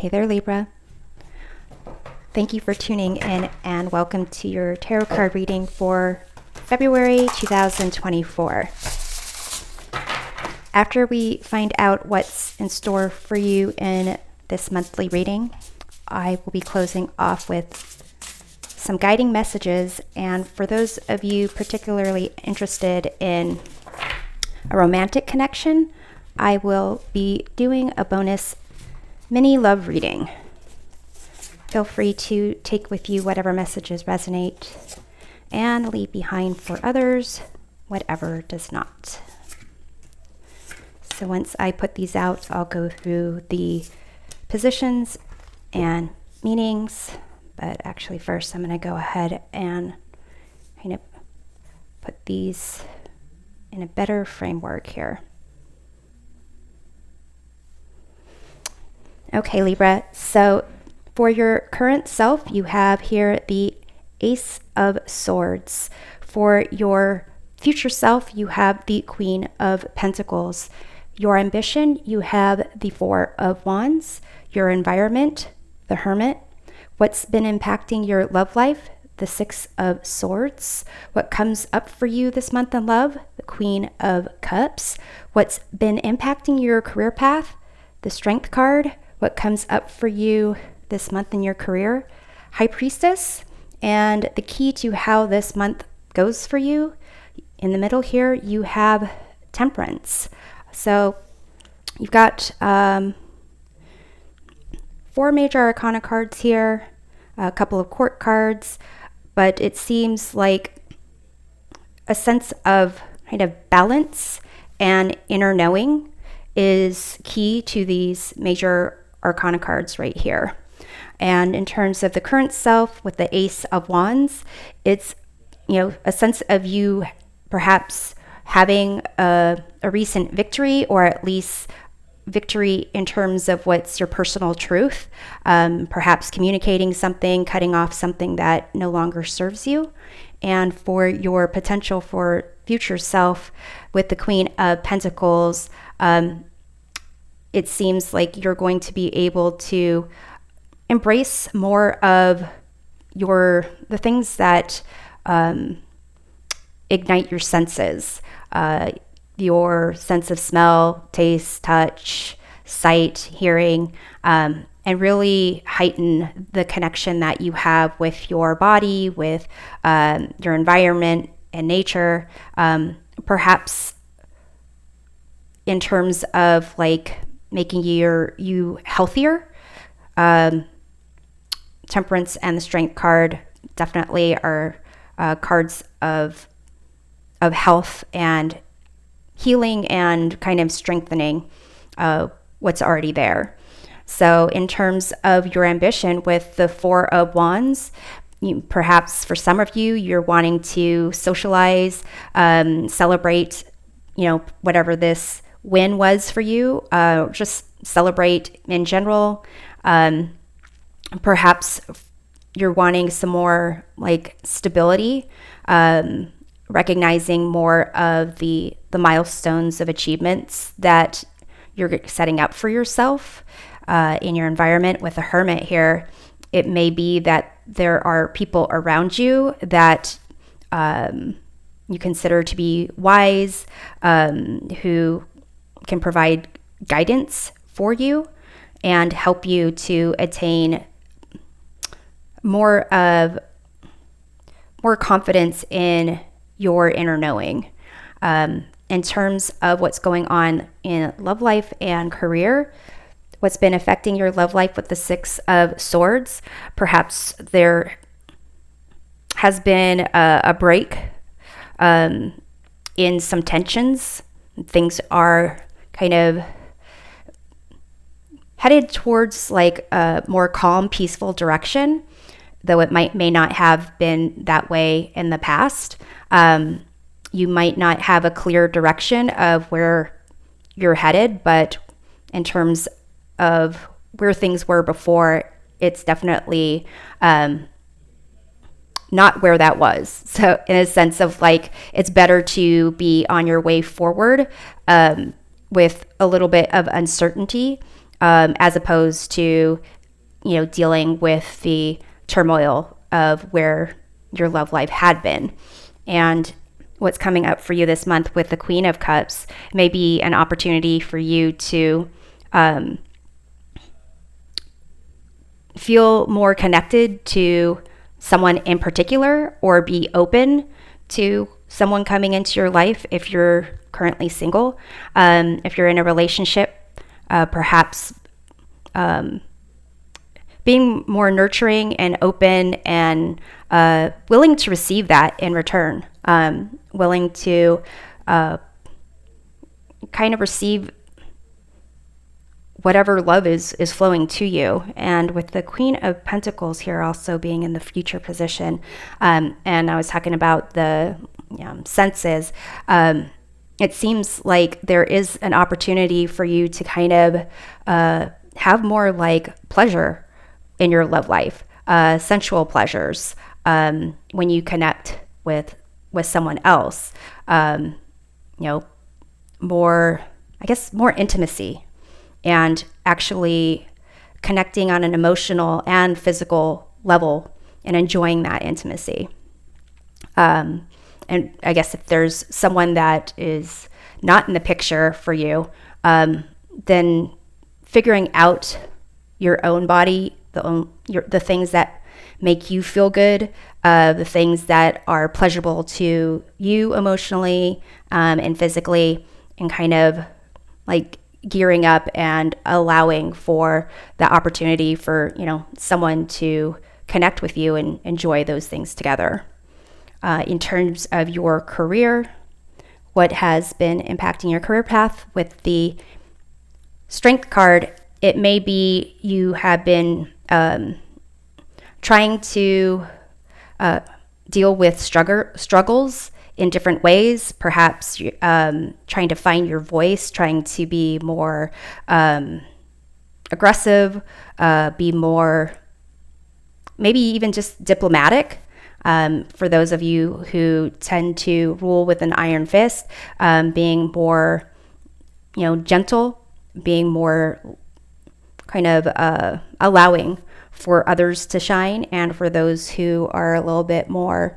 Hey there, Libra. Thank you for tuning in and welcome to your tarot card reading for February 2024. After we find out what's in store for you in this monthly reading, I will be closing off with some guiding messages. And for those of you particularly interested in a romantic connection, I will be doing a bonus mini love reading. Feel free to take with you whatever messages resonate and leave behind for others whatever does not. So once I put these out, I'll go through the positions and meanings. But actually first, I'm going to go ahead and kind of put these in a better framework here. Okay, Libra. So for your current self, you have here the Ace of Swords. For your future self, you have the Queen of Pentacles. Your ambition, you have the Four of Wands. Your environment, the Hermit. What's been impacting your love life, the Six of Swords. What comes up for you this month in love, the Queen of Cups. What's been impacting your career path, the Strength card. What comes up for you this month in your career, High Priestess. And the key to how this month goes for you, in the middle here, you have Temperance. So you've got 4 major arcana cards here, a couple of court cards, but it seems like a sense of kind of balance and inner knowing is key to these major arcana cards right here. And in terms of the current self with the Ace of Wands, it's, a sense of you perhaps having a recent victory, or at least victory in terms of what's your personal truth, perhaps communicating something, cutting off something that no longer serves you. And for your potential for future self with the Queen of Pentacles, it seems like you're going to be able to embrace more of the things that ignite your senses, your sense of smell, taste, touch, sight, hearing, and really heighten the connection that you have with your body, with your environment and nature, perhaps in terms of like making you healthier. Temperance and the Strength card definitely are cards of health and healing and kind of strengthening what's already there. So in terms of your ambition with the Four of Wands, perhaps for some of you, you're wanting to socialize, celebrate, whatever this win was for you, just celebrate in general. Perhaps you're wanting some more like stability, recognizing more of the milestones of achievements that you're setting up for yourself in your environment. With a Hermit here, it may be that there are people around you that you consider to be wise, who can provide guidance for you and help you to attain more confidence in your inner knowing. In terms of what's going on in love life and career, what's been affecting your love life with the Six of Swords, perhaps there has been a break in some tensions. Things are kind of headed towards like a more calm, peaceful direction, though it may not have been that way in the past. You might not have a clear direction of where you're headed, but in terms of where things were before, it's definitely not where that was. So in a sense of like, it's better to be on your way forward with a little bit of uncertainty as opposed to, dealing with the turmoil of where your love life had been. And what's coming up for you this month with the Queen of Cups may be an opportunity for you to feel more connected to someone in particular, or be open to someone coming into your life if you're currently single. If you're in a relationship, perhaps being more nurturing and open and willing to receive that in return, willing to kind of receive whatever love is flowing to you. And with the Queen of Pentacles here also being in the future position, and I was talking about the senses, it seems like there is an opportunity for you to kind of have more like pleasure in your love life, sensual pleasures, when you connect with someone else, more intimacy, and actually connecting on an emotional and physical level and enjoying that intimacy. And I guess if there's someone that is not in the picture for you, then figuring out your own body, the things that make you feel good, the things that are pleasurable to you emotionally and physically, and kind of like gearing up and allowing for the opportunity for, someone to connect with you and enjoy those things together. In terms of your career, what has been impacting your career path with the Strength card, it may be you have been trying to deal with struggles in different ways, perhaps trying to find your voice, trying to be more aggressive, be more, maybe even just diplomatic. For those of you who tend to rule with an iron fist, being more, gentle, being more kind of allowing for others to shine, and for those who are a little bit more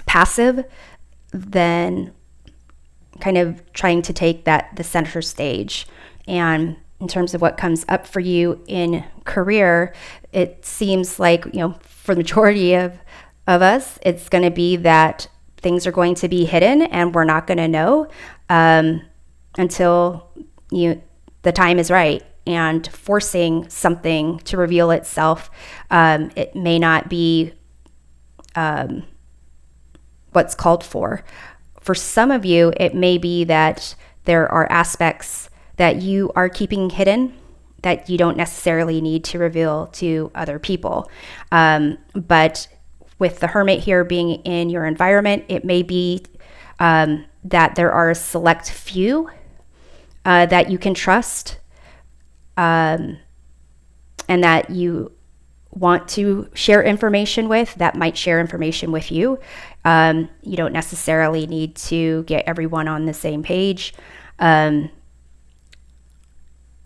passive, then kind of trying to take the center stage. And in terms of what comes up for you in career, it seems like, for the majority of us, it's going to be that things are going to be hidden and we're not going to know until the time is right. And forcing something to reveal itself, it may not be what's called for. For some of you, it may be that there are aspects that you are keeping hidden that you don't necessarily need to reveal to other people. But with the Hermit here being in your environment, it may be that there are a select few that you can trust, and that you want to share information with, that might share information with you. You don't necessarily need to get everyone on the same page.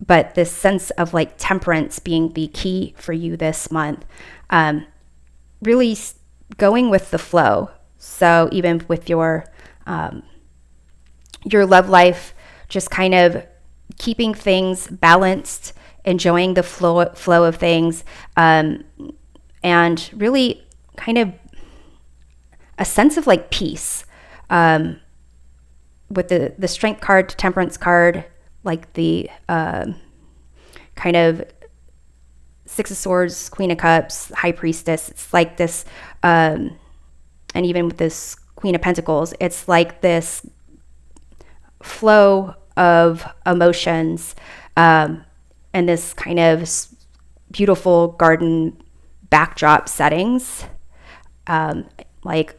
But this sense of like temperance being the key for you this month, really going with the flow. So even with your love life, just kind of keeping things balanced, enjoying the flow of things, and really kind of a sense of like peace. With the Strength card, Temperance card, like the kind of Six of Swords, Queen of Cups, High Priestess. It's like this, and even with this Queen of Pentacles, it's like this flow of emotions, and this kind of beautiful garden backdrop settings, like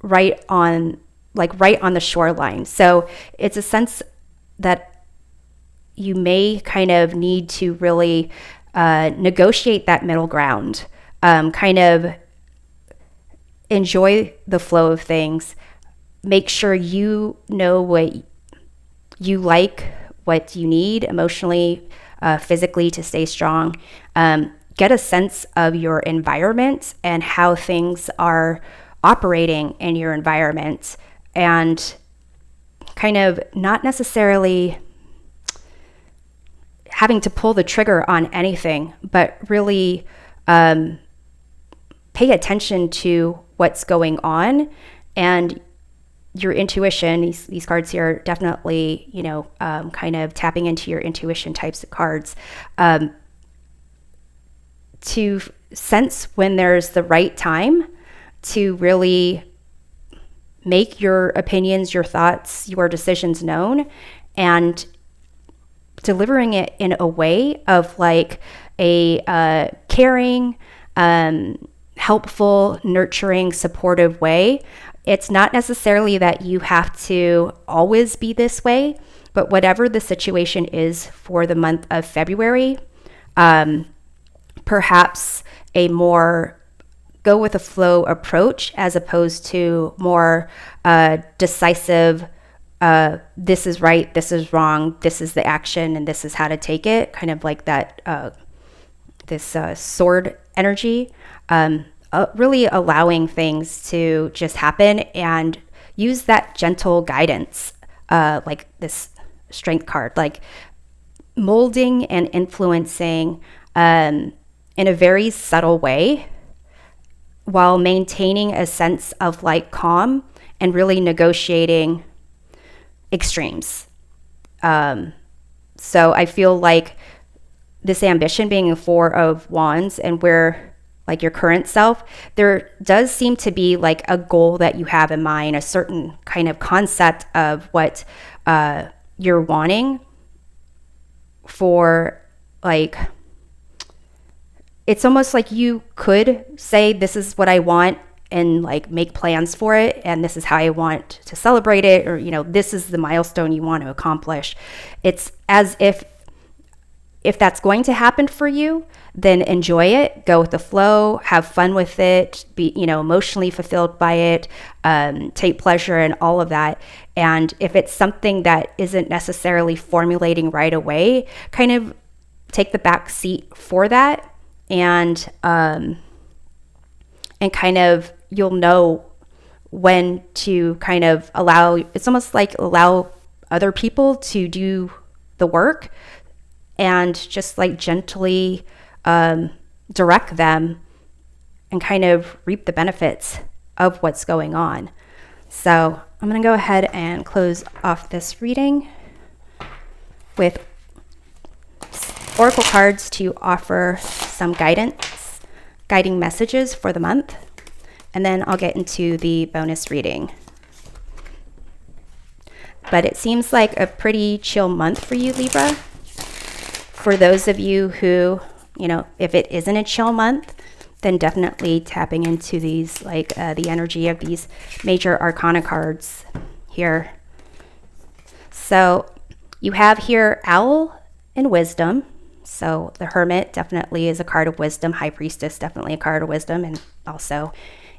right on the shoreline. So it's a sense that you may kind of need to really negotiate that middle ground, kind of enjoy the flow of things, make sure you know what you like, what you need emotionally, physically to stay strong. Get a sense of your environment and how things are operating in your environment, and kind of not necessarily having to pull the trigger on anything, but really pay attention to what's going on. And your intuition, these cards here are definitely, kind of tapping into your intuition types of cards, to sense when there's the right time to really make your opinions, your thoughts, your decisions known, and delivering it in a way of like a caring, helpful, nurturing, supportive way. It's not necessarily that you have to always be this way, but whatever the situation is for the month of February, perhaps a more go with a flow approach as opposed to more decisive, this is right, this is wrong, this is the action, and this is how to take it, kind of like that, this sword energy, really allowing things to just happen, and use that gentle guidance, like this strength card, like molding and influencing in a very subtle way, while maintaining a sense of like calm and really negotiating extremes. So I feel like this ambition being a Four of Wands, and where like your current self, there does seem to be like a goal that you have in mind, a certain kind of concept of what you're wanting for, like, it's almost like you could say, this is what I want, and like make plans for it, and this is how I want to celebrate it, or this is the milestone you want to accomplish. It's as if that's going to happen for you, then enjoy it, go with the flow, have fun with it, be emotionally fulfilled by it, take pleasure in all of that. And if it's something that isn't necessarily formulating right away, kind of take the back seat for that, and kind of, you'll know when to kind of it's almost like allow other people to do the work, and just like gently direct them and kind of reap the benefits of what's going on. So I'm going to go ahead and close off this reading with oracle cards to offer some guiding messages for the month, and then I'll get into the bonus reading. But it seems like a pretty chill month for you, Libra. For those of you who, if it isn't a chill month, then definitely tapping into these, like the energy of these major arcana cards here. So you have here Owl and Wisdom. So the Hermit definitely is a card of wisdom. High Priestess, definitely a card of wisdom. And also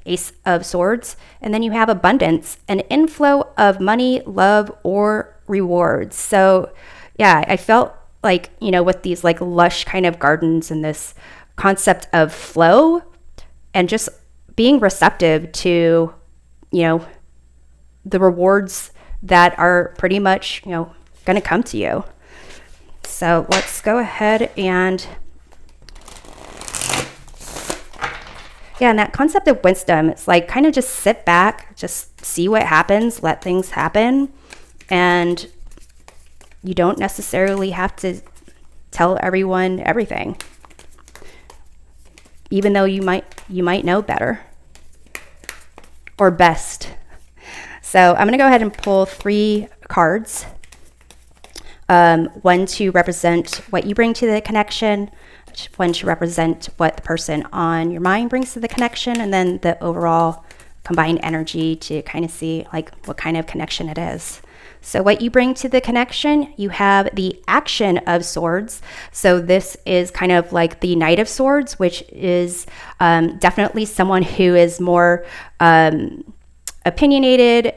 Ace of Swords. And then you have Abundance, an inflow of money, love, or rewards. So yeah, I felt like, with these like lush kind of gardens and this concept of flow, and just being receptive to, the rewards that are pretty much, going to come to you. So let's go ahead and, and that concept of wisdom, it's like kind of just sit back, just see what happens, let things happen. And you don't necessarily have to tell everyone everything, even though you might know better or best. So I'm going to go ahead and pull 3 cards. One to represent what you bring to the connection, one to represent what the person on your mind brings to the connection, and then the overall combined energy to kind of see like what kind of connection it is. So what you bring to the connection, you have the Action of Swords. So this is kind of like the Knight of Swords, which is definitely someone who is more opinionated,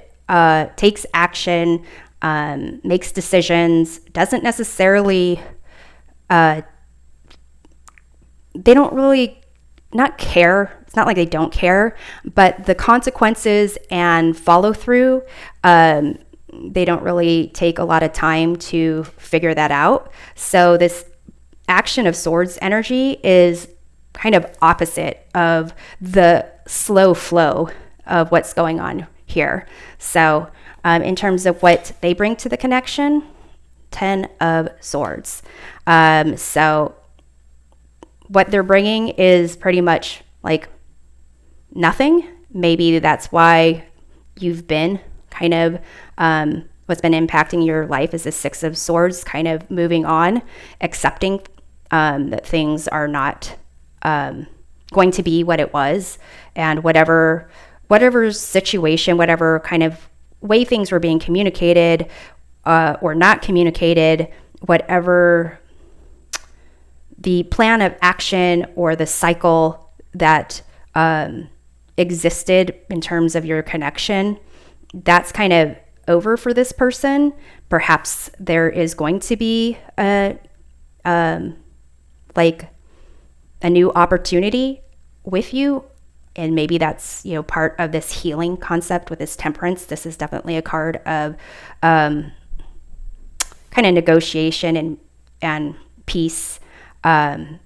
takes action, makes decisions, doesn't necessarily, they don't really not care. It's not like they don't care, but the consequences and follow through, they don't really take a lot of time to figure that out. So this Action of Swords energy is kind of opposite of the slow flow of what's going on here. So in terms of what they bring to the connection, 10 of Swords. So what they're bringing is pretty much like nothing. Maybe that's why you've been kind of what's been impacting your life is the Six of Swords, kind of moving on, accepting that things are not going to be what it was, and whatever situation, whatever kind of way things were being communicated or not communicated, whatever the plan of action or the cycle that existed in terms of your connection, that's kind of over for this person. Perhaps there is going to be like a new opportunity with you, and maybe that's part of this healing concept with this Temperance. This is definitely a card of kind of negotiation and peace, and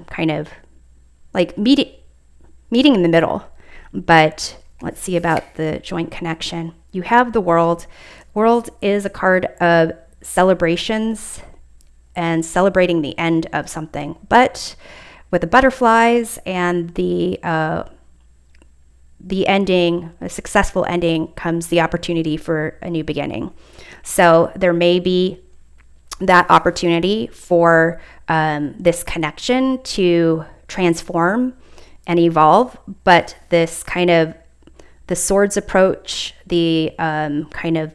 kind of like meeting in the middle. But let's see about the joint connection. You have the World. World is a card of celebrations and celebrating the end of something. But with the butterflies and the ending, a successful ending, comes the opportunity for a new beginning. So there may be that opportunity for this connection to transform and evolve, but this kind of the Swords approach, the kind of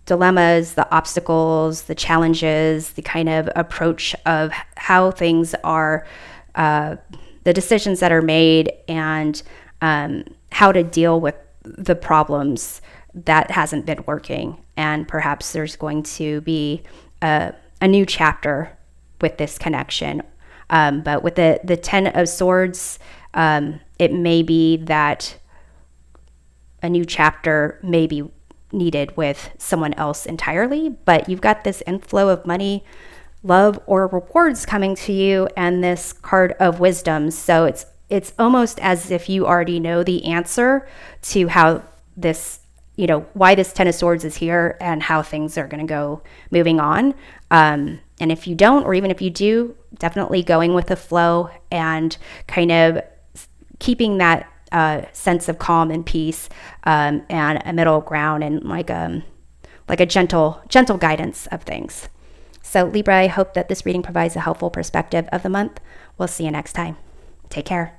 dilemmas, the obstacles, the challenges, the kind of approach of how things are, the decisions that are made, and how to deal with the problems that hasn't been working. And perhaps there's going to be a new chapter with this connection. But with the 10 of Swords, it may be that a new chapter may be needed with someone else entirely, but you've got this inflow of money, love, or rewards coming to you, and this card of Wisdom. So it's almost as if you already know the answer to how this, why this 10 of Swords is here and how things are going to go moving on. And if you don't, or even if you do, definitely going with the flow and kind of keeping that sense of calm and peace, and a middle ground, and like a gentle guidance of things. So Libra, I hope that this reading provides a helpful perspective of the month. We'll see you next time. Take care.